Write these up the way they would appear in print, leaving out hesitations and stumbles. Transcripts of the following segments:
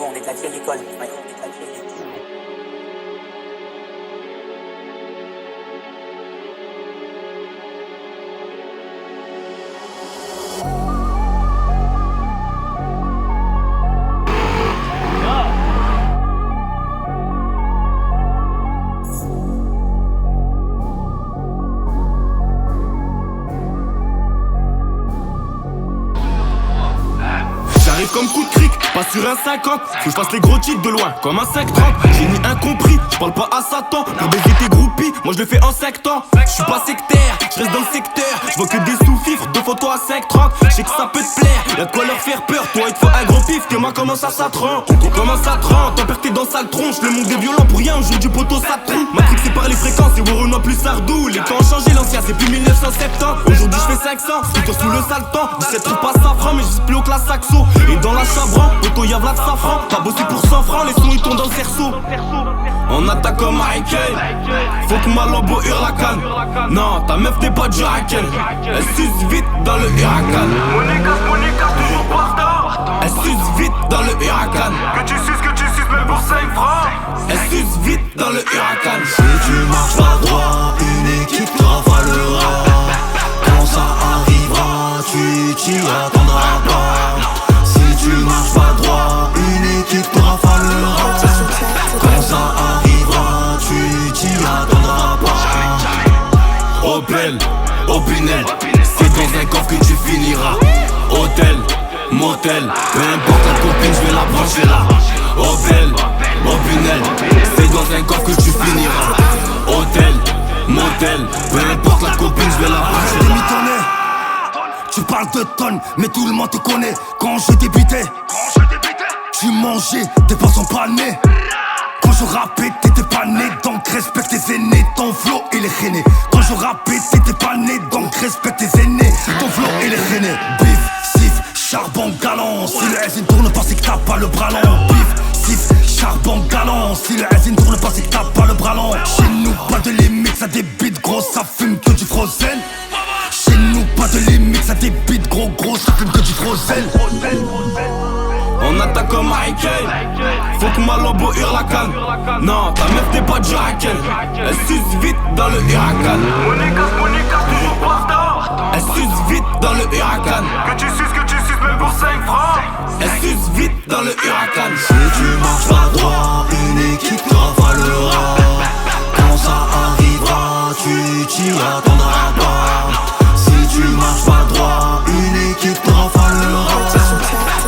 on est de la vieille école. Ouais, on est de la vieille école. J'arrive comme coup de cric, pas sur un 50. Faut que je fasse les gros titres de loin, comme un 5-30. J'ai ni incompris, je parle pas à Satan. Pour baiser tes groupies, moi je le fais en sectant. Je suis pas sectaire, je reste dans le secteur. Je vois que des sous-fifres, 2 photos à 5-30. Je sais que ça peut te plaire, y'a de quoi leur faire peur. Toi il te faut un gros pif, que moi comment ça s'attrend. Comment ça te rend, ton père t'es dans sale tronche. Le monde est violent pour rien, au jour du poteau ça te trompe. Matrixé par les fréquences, et Warren plus Sardou. Les temps ont changé, l'ancien c'est plus 1970. Aujourd'hui je fais 500, plutôt sous le sale temps. 17 trous pas safran, mais je plus haut que la saxo. Et dans la chabran, auto y'a v'là de safran. T'as bossé pour 100 francs, les sons ils tombent dans le cerceau. On attaque comme Michael. Faut que ma lambeau hurle la canne. Non, ta meuf t'es pas du Raquel. Elle suce vite dans le huracan. Monica, toujours partant. Elle suce vite dans le huracan. Que tu suces même pour 5 francs. Elle suce vite dans le huracan. Si tu marches pas droit, une équipe te rafalera. Quand ça arrivera, tu t'y attendras pas. Si tu marches pas droit, une équipe te rafalera. Quand ça arrivera, tu t'y attendras pas. Opel, Opinel, c'est dans un coffre que tu finiras. Hôtel, motel, peu importe la copine, je vais la brancher là. Opel, Opinel, c'est dans un coffre que tu finiras. Hôtel, motel, peu importe la copine, je vais la brancher T'es là. mitonné, tu parles de tonnes, mais tout le monde te connaît. Quand je débutais, tu mangeais des poissons panés. Quand je rappais, t'étais pas né, donc respecte tes aînés. Ton flow, il est rené. Quand je rappais, t'étais pas né, donc respecte tes aînés. Ton flow, il est rené. Bif, sif, charbon galant. Si le S tourne pas, c'est que t'as pas le bras long. Bif, sif, charbon galant. Si le S tourne pas, c'est que t'as pas le bras long. Chez nous, pas de limite, ça débite gros, ça fume que du frozen. Chez nous, pas de limite, ça débite gros, ça fume que du frozen. On attaque comme Michael. Faut que ma lambeau hurle la canne. Non, ta meuf t'es pas du Raquel. Elle suce vite dans le huracan. Monica, toujours partant. Elle suce vite dans le huracan. Que tu suces même pour 5 francs. Elle suce vite dans le huracan. Si tu marches pas droit, une équipe te rafalera. Quand ça arrivera, tu t'y attendras pas. Si tu marches pas droit, une équipe te rafalera.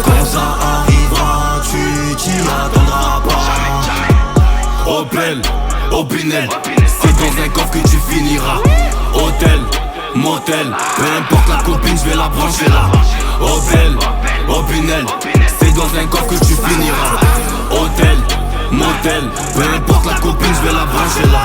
Quand ça arrivera, tu t'y attendras pas. Opel, Opinel, c'est dans un coffre que tu finiras. Hôtel, motel, peu importe la copine, je vais la brancher là. Opel, Opinel, c'est dans un coffre que tu finiras. Hôtel, motel, peu importe la copine, je vais la brancher là.